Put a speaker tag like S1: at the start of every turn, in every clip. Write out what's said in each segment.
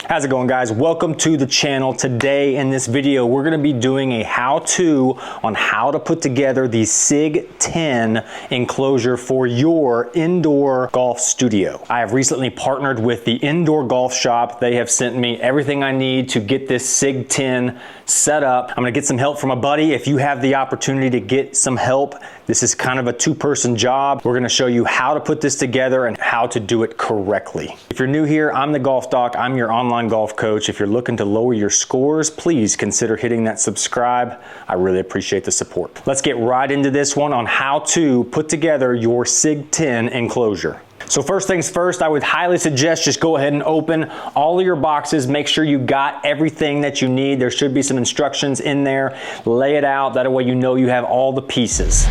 S1: How's it going, guys? Welcome to the channel. Today in this video, we're going to be doing a how-to on how to put together the SIG10 enclosure for your indoor golf studio. I have recently partnered with the Indoor Golf Shop. They have sent me everything I need to get this SIG10 set up. I'm going to get some help from a buddy. If you have the opportunity to get some help, this is kind of a two-person job. We're going to show you how to put this together and how to do it correctly. If you're new here, I'm the Golf Doc. I'm your online golf coach. If you're looking to lower your scores, please consider hitting that subscribe. I really appreciate the support. Let's get right into this one on how to put together your SIG10 enclosure. So first things first, I would highly suggest just go ahead and open all of your boxes. Make sure you got everything that you need. There should be some instructions in there. Lay it out. That way you know you have all the pieces.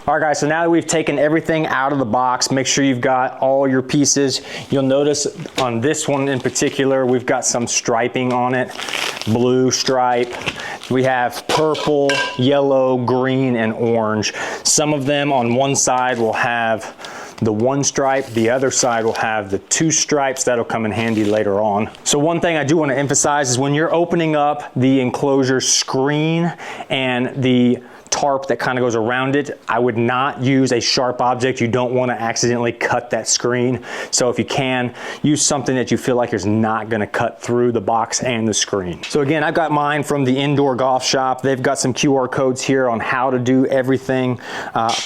S1: All right, guys, so now that we've taken everything out of the box, make sure you've got all your pieces. You'll notice on this one in particular, we've got some striping on it, blue stripe. We have purple, yellow, green, and orange. Some of them on one side will have the one stripe, the other side will have the two stripes. That'll come in handy later on. So one thing I do want to emphasize is when you're opening up the enclosure screen and the tarp that kind of goes around it, I would not use a sharp object. You don't want to accidentally cut that screen. So if you can, use something that you feel like is not going to cut through the box and the screen. So again, I've got mine from the Indoor Golf Shop. They've got some QR codes here on how to do everything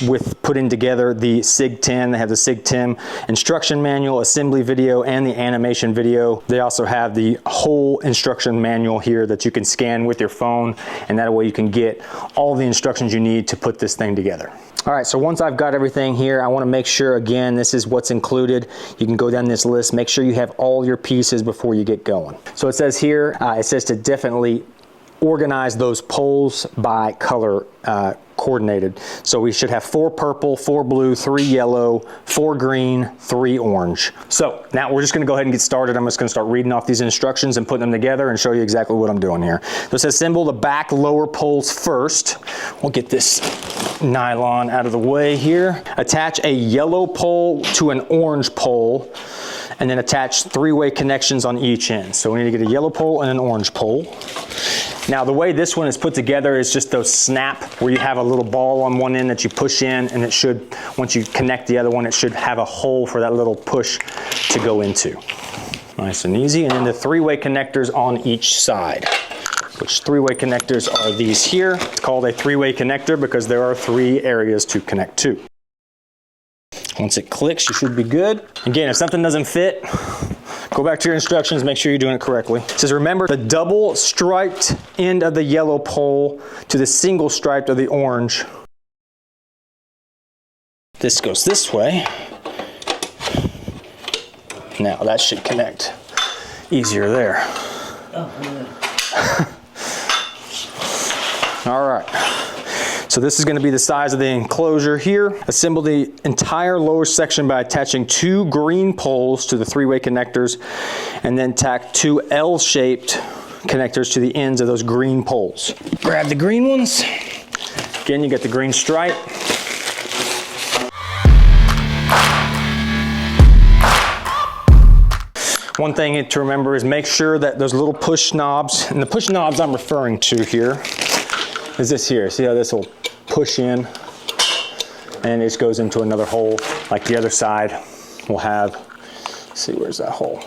S1: with putting together the SIG10. They have the SIG10 instruction manual, assembly video, and the animation video. They also have the whole instruction manual here that you can scan with your phone, and that way you can get all the instructions you need to put this thing together. All right, so once I've got everything here, I want to make sure, again, this is what's included. You can go down this list, make sure you have all your pieces before you get going. So it says here, it says to definitely organize those poles by color coordinated. So we should have 4 purple, 4 blue, 3 yellow, 4 green, 3 orange. So now we're just going to go ahead and get started. I'm just going to start reading off these instructions and putting them together and show you exactly what I'm doing here. So it says assemble the back lower poles first. We'll get this nylon out of the way here. Attach a yellow pole to an orange pole, and then attach 3-way connections on each end. So we need to get a yellow pole and an orange pole. Now the way this one is put together is just those snap where you have a little ball on one end that you push in, and it should, once you connect the other one, it should have a hole for that little push to go into. Nice and easy. And then the 3-way connectors on each side, which 3-way connectors are these here. It's called a 3-way connector because there are 3 areas to connect to. Once it clicks, you should be good. Again, if something doesn't fit, go back to your instructions, make sure you're doing it correctly. It says remember the double striped end of the yellow pole to the single striped of the orange. This goes this way. Now that should connect easier there. All right. So this is going to be the size of the enclosure here. Assemble the entire lower section by attaching 2 green poles to the 3-way connectors, and then tack 2 L-shaped connectors to the ends of those green poles. Grab the green ones. Again, you get the green stripe. One thing to remember is make sure that those little push knobs, and the push knobs I'm referring to here is this here. See how this will push in and it just goes into another hole, like the other side will have. Let's see, where's that hole?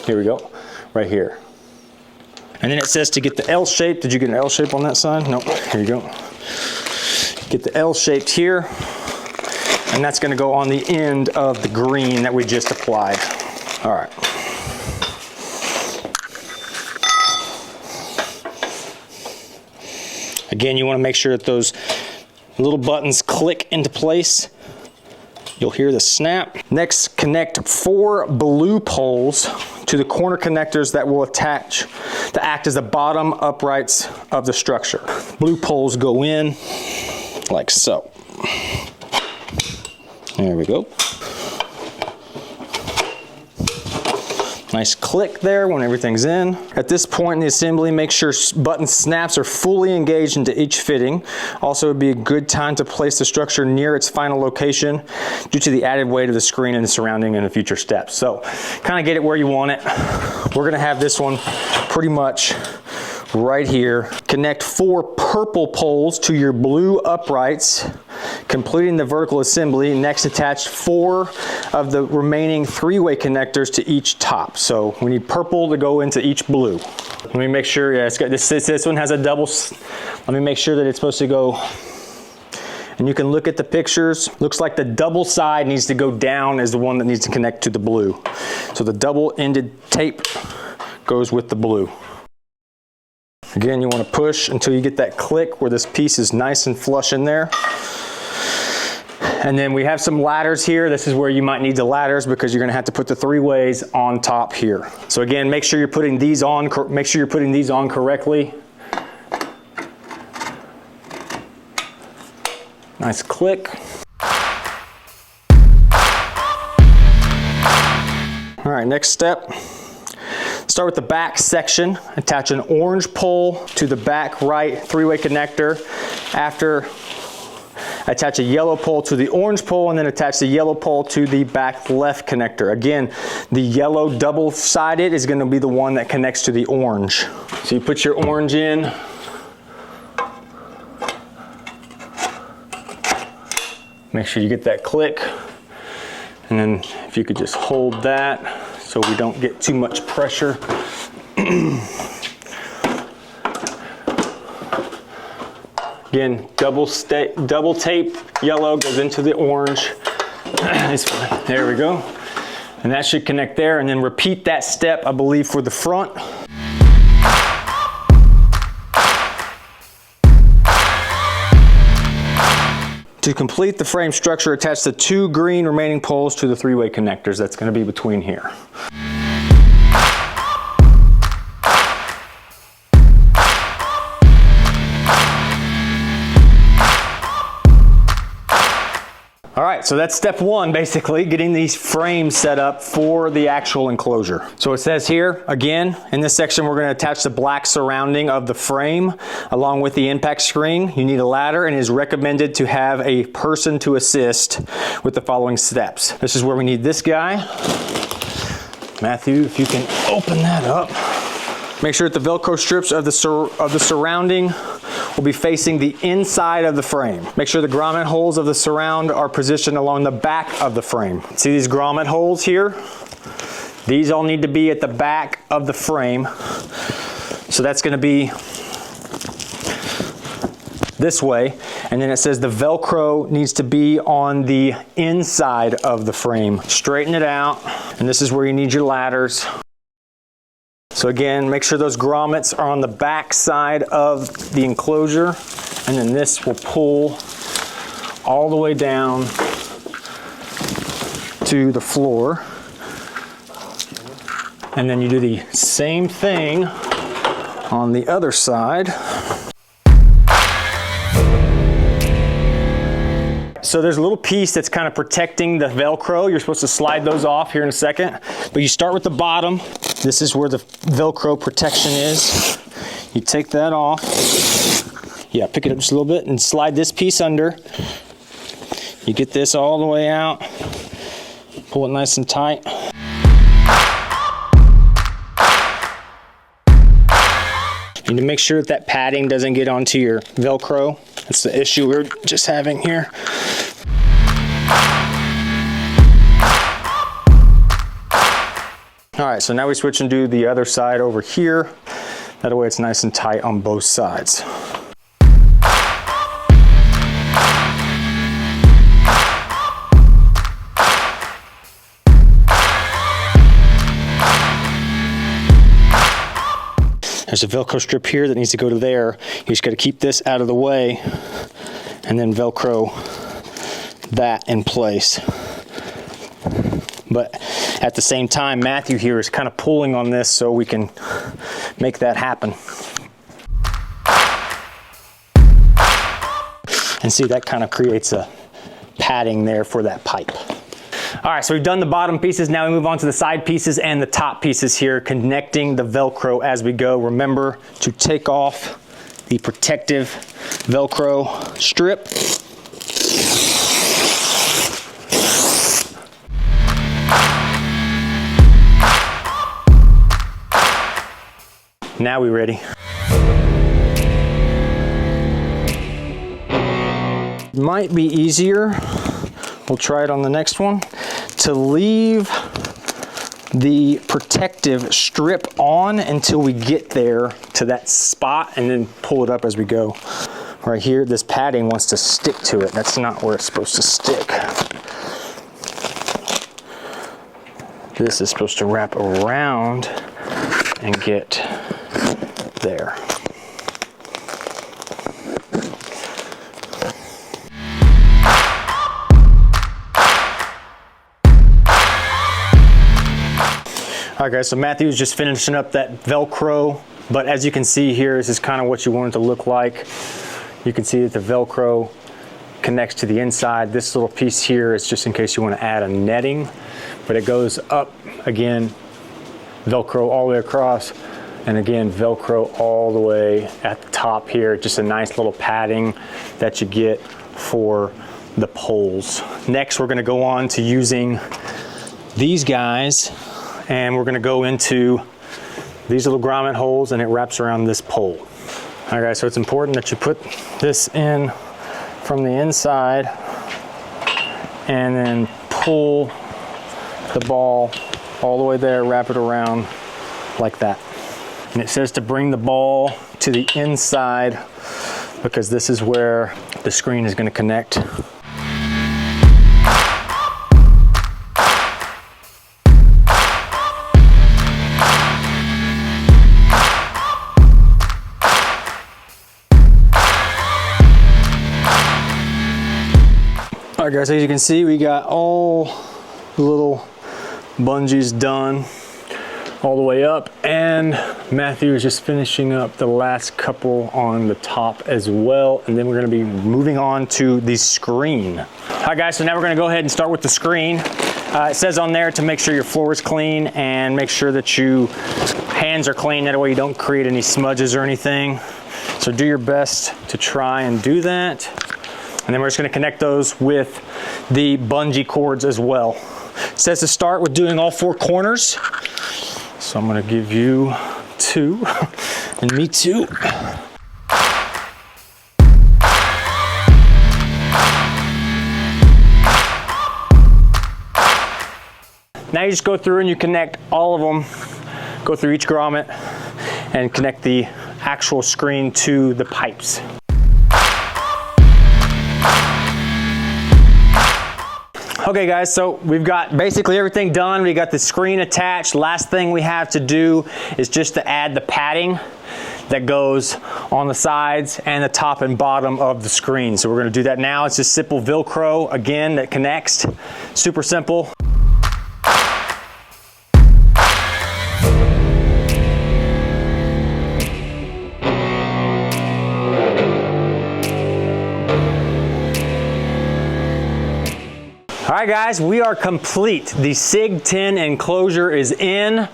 S1: Here we go, right here. And then it says to get the L shape. Did you get an L shape on that side? No, here you go. Get the L shaped here, and that's going to go on the end of the green that we just applied. All right. Again, you want to make sure that those little buttons click into place. You'll hear the snap. Next, connect 4 blue poles to the corner connectors that will attach to act as the bottom uprights of the structure. Blue poles go in like so. There we go. Nice click there when everything's in. At this point in the assembly, make sure button snaps are fully engaged into each fitting. Also, it would be a good time to place the structure near its final location due to the added weight of the screen and the surrounding in the future steps. So kind of get it where you want it. We're gonna have this one pretty much right here. Connect 4 purple poles to your blue uprights, completing the vertical assembly. Next, attach 4 of the remaining 3-way connectors to each top. So we need purple to go into each blue. Let me make sure, yeah, it's got this one has a double. Let me make sure that it's supposed to go. And you can look at the pictures. Looks like the double side needs to go down as the one that needs to connect to the blue. So the double-ended tape goes with the blue. Again, you want to push until you get that click where this piece is nice and flush in there. And then we have some ladders here. This is where you might need the ladders because you're going to have to put the 3-ways on top here. So again, make sure you're putting these on. Make sure you're putting these on correctly. Nice click. All right, next step. Start with the back section. Attach an orange pole to the back right 3-way connector. After, attach a yellow pole to the orange pole, and then attach the yellow pole to the back left connector. Again, the yellow double-sided is going to be the one that connects to the orange. So you put your orange in. Make sure you get that click. And then if you could just hold that so we don't get too much pressure. Again, double tape, yellow goes into the orange. There we go. And that should connect there, and then repeat that step, I believe, for the front. To complete the frame structure, attach the 2 green remaining poles to the 3-way connectors. That's going to be between here. All right, so that's step 1, basically, getting these frames set up for the actual enclosure. So it says here, again, in this section, we're gonna attach the black surrounding of the frame along with the impact screen. You need a ladder, and it is recommended to have a person to assist with the following steps. This is where we need this guy. Matthew, if you can open that up. Make sure that the Velcro strips of the surrounding will be facing the inside of the frame. Make sure the grommet holes of the surround are positioned along the back of the frame. See these grommet holes here? These all need to be at the back of the frame. So that's going to be this way. And then it says the Velcro needs to be on the inside of the frame. Straighten it out. And this is where you need your ladders. So again, make sure those grommets are on the back side of the enclosure, and then this will pull all the way down to the floor. And then you do the same thing on the other side. So there's a little piece that's kind of protecting the Velcro. You're supposed to slide those off here in a second, but you start with the bottom. This is where the Velcro protection is. You take that off. Yeah, pick it up just a little bit and slide this piece under. You get this all the way out. Pull it nice and tight. You need to make sure that padding doesn't get onto your Velcro. That's the issue we're just having here. All right, so now we switch and do the other side over here. That way it's nice and tight on both sides. There's a Velcro strip here that needs to go to there. You just got to keep this out of the way and then Velcro that in place. But at the same time, Matthew here is kind of pulling on this so we can make that happen. And see, that kind of creates a padding there for that pipe. All right, so we've done the bottom pieces. Now we move on to the side pieces and the top pieces here, connecting the Velcro as we go. Remember to take off the protective Velcro strip. Now we're ready. Might be easier, we'll try it on the next one, to leave the protective strip on until we get there to that spot and then pull it up as we go. Right here, this padding wants to stick to it. That's not where it's supposed to stick. This is supposed to wrap around and get there. All right guys, so Matthew's just finishing up that Velcro, but as you can see here, this is kind of what you want it to look like. You can see that the Velcro connects to the inside. This little piece here is just in case you want to add a netting, but it goes up again, Velcro all the way across, and again, Velcro all the way at the top here. Just a nice little padding that you get for the poles. Next, we're gonna go on to using these guys, and we're gonna go into these little grommet holes, and it wraps around this pole. All right guys, so it's important that you put this in from the inside and then pull the ball all the way there, wrap it around like that. And it says to bring the ball to the inside because this is where the screen is gonna connect. All right guys, as you can see, we got all the little bungees done all the way up, and Matthew is just finishing up the last couple on the top as well, and then we're going to be moving on to the screen. All right guys, so now we're going to go ahead and start with the screen. It says on there to make sure your floor is clean and make sure that your hands are clean, that way you don't create any smudges or anything. So do your best to try and do that. And then we're just going to connect those with the bungee cords as well. It says to start with doing all 4 corners. So I'm going to give you 2 and me 2. Now you just go through and you connect all of them, go through each grommet and connect the actual screen to the pipes. Okay guys, so we've got basically everything done. We got the screen attached. Last thing we have to do is just to add the padding that goes on the sides and the top and bottom of the screen. So we're gonna do that now. It's just simple Velcro, again, that connects. Super simple. All right guys, we are complete. The SIG10 enclosure is in.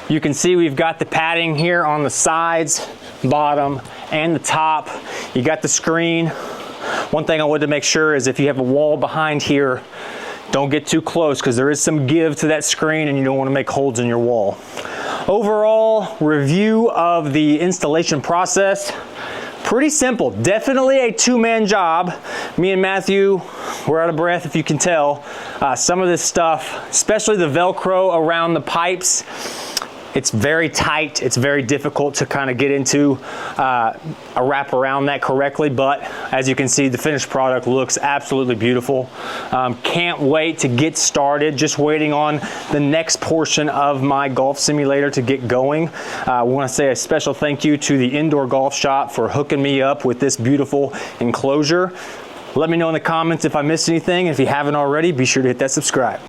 S1: You can see we've got the padding here on the sides, bottom, and the top. You got the screen. One thing I wanted to make sure is if you have a wall behind here, don't get too close because there is some give to that screen and you don't want to make holes in your wall. Overall review of the installation process. Pretty simple, definitely a 2-man job. Me and Matthew, we're out of breath if you can tell. Some of this stuff, especially the Velcro around the pipes, it's very tight. It's very difficult to kind of get into a wrap around that correctly, but as you can see, the finished product looks absolutely beautiful. Can't wait to get started. Just waiting on the next portion of my golf simulator to get going. We want to say a special thank you to the Indoor Golf Shop for hooking me up with this beautiful enclosure. Let me know in the comments if I missed anything. If you haven't already, be sure to hit that subscribe.